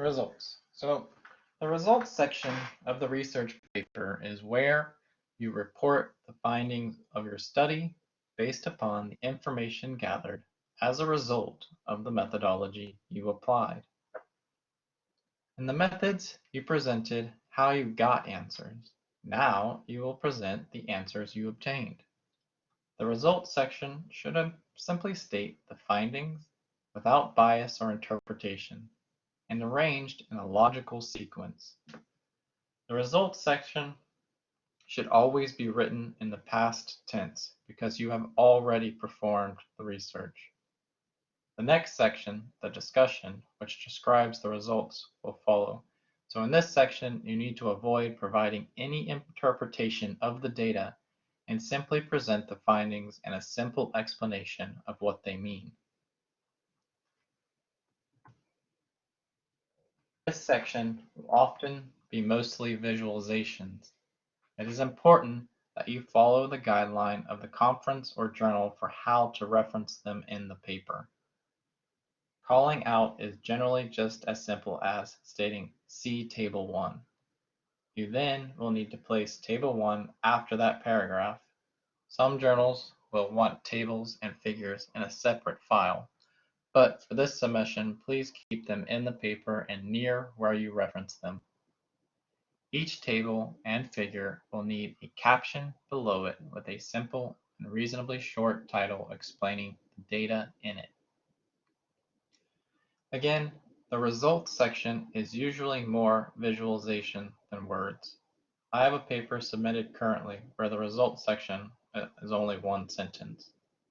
The results. So the results section of the research paper is where you report the findings of your study based upon the information gathered as a result of the methodology you applied. In the methods, you presented how you got answers. Now you will present the answers you obtained. The results section should simply state the findings without bias or interpretation, and arranged in a logical sequence. The results section should always be written in the past tense because you have already performed the research. The next section, the discussion, which describes the results, will follow. So in this section, you need to avoid providing any interpretation of the data and simply present the findings and a simple explanation of what they mean. This section will often be mostly visualizations. It is important that you follow the guideline of the conference or journal for how to reference them in the paper. Calling out is generally just as simple as stating "See Table 1." You then will need to place Table 1 after that paragraph. Some journals will want tables and figures in a separate file, but for this submission, please keep them in the paper and near where you reference them. Each table and figure will need a caption below it with a simple and reasonably short title explaining the data in it. Again, the results section is usually more visualization than words. I have a paper submitted currently where the results section is only one sentence.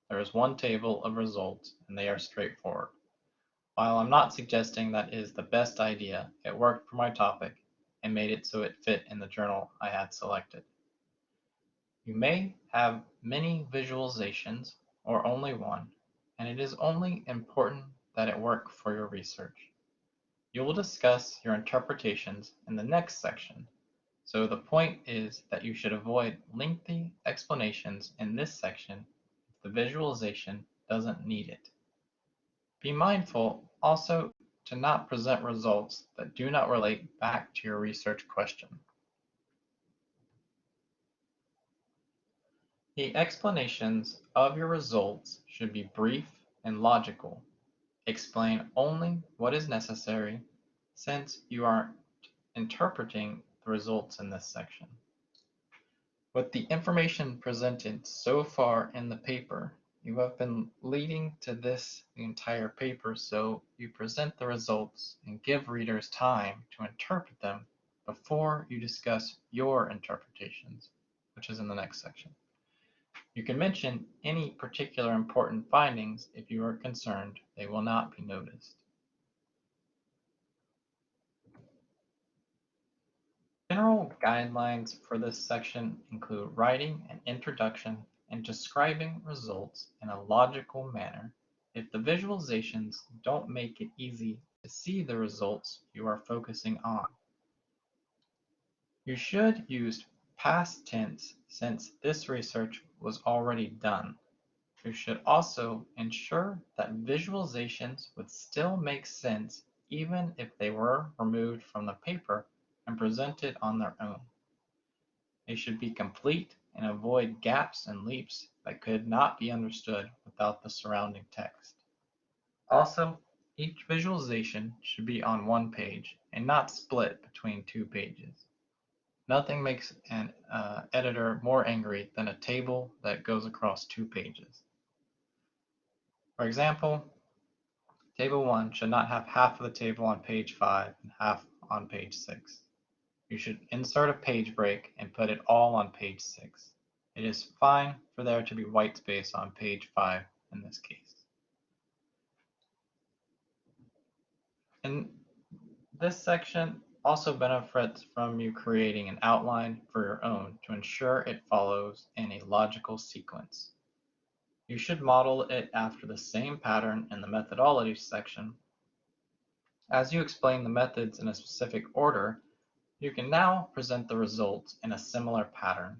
There is one table of results and they are straightforward. While I'm not suggesting that is the best idea, it worked for my topic and made it so it fit in the journal I had selected. You may have many visualizations or only one, and it is only important that it work for your research. You will discuss your interpretations in the next section, so the point is that you should avoid lengthy explanations in this section if the visualization doesn't need it. Be mindful also to not present results that do not relate back to your research question. The explanations of your results should be brief and logical. Explain only what is necessary since you are interpreting the results in this section. With the information presented so far in the paper, you have been leading to this the entire paper, so you present the results and give readers time to interpret them before you discuss your interpretations, which is in the next section. You can mention any particular important findings if you are concerned they will not be noticed. General guidelines for this section include writing an introduction and describing results in a logical manner if the visualizations don't make it easy to see the results you are focusing on. You should use past tense since this research was already done. You should also ensure that visualizations would still make sense even if they were removed from the paper and presented on their own. They should be complete and avoid gaps and leaps that could not be understood without the surrounding text. Also, each visualization should be on one page and not split between two pages. Nothing makes an editor more angry than a table that goes across two pages. For example, Table 1 should not have half of the table on page 5 and half on page 6. You should insert a page break and put it all on page 6. It is fine for there to be white space on page 5 in this case. And this section also benefits from you creating an outline for your own to ensure it follows in a logical sequence. You should model it after the same pattern in the methodology section. As you explain the methods in a specific order, you can now present the results in a similar pattern.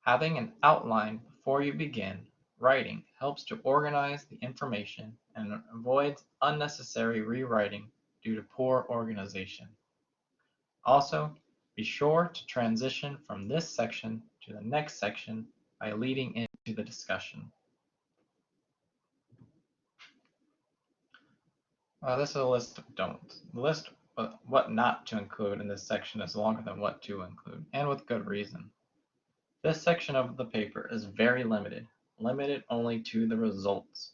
Having an outline before you begin writing helps to organize the information and avoids unnecessary rewriting due to poor organization. Also, be sure to transition from this section to the next section by leading into the discussion. This is a list of don'ts. The list of what not to include in this section is longer than what to include, and with good reason. This section of the paper is very limited only to the results.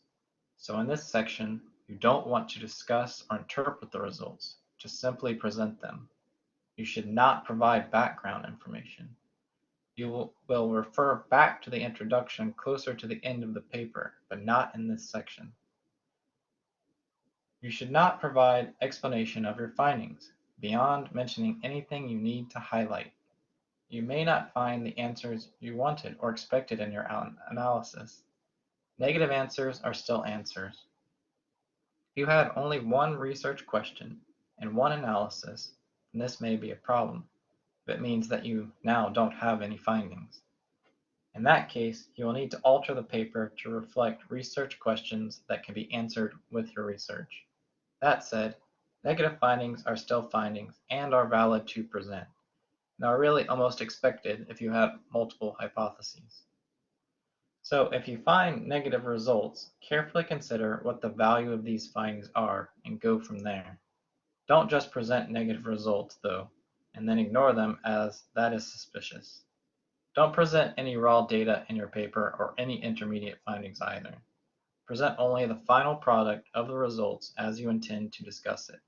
So in this section, you don't want to discuss or interpret the results, just simply present them. You should not provide background information. You will refer back to the introduction closer to the end of the paper, but not in this section. You should not provide explanation of your findings, beyond mentioning anything you need to highlight. You may not find the answers you wanted or expected in your analysis. Negative answers are still answers. If you had only one research question and one analysis, then this may be a problem. It means that you now don't have any findings. In that case, you will need to alter the paper to reflect research questions that can be answered with your research. That said, negative findings are still findings and are valid to present, and are really almost expected if you have multiple hypotheses. So if you find negative results, carefully consider what the value of these findings are and go from there. Don't just present negative results, though, and then ignore them as that is suspicious. Don't present any raw data in your paper or any intermediate findings either. Present only the final product of the results as you intend to discuss it.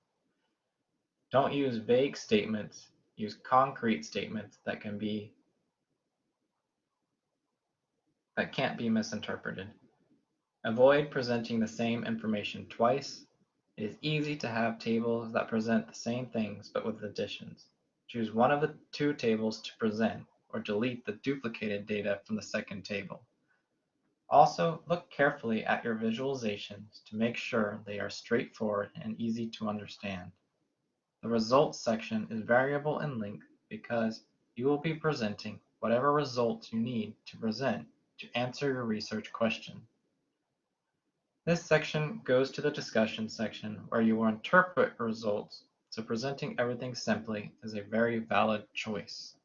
Don't use vague statements, use concrete statements that can't be misinterpreted. Avoid presenting the same information twice. It is easy to have tables that present the same things but with additions. Choose one of the two tables to present, or delete the duplicated data from the second table. Also, look carefully at your visualizations to make sure they are straightforward and easy to understand. The results section is variable in length because you will be presenting whatever results you need to present to answer your research question. This section goes to the discussion section where you will interpret results, so presenting everything simply is a very valid choice.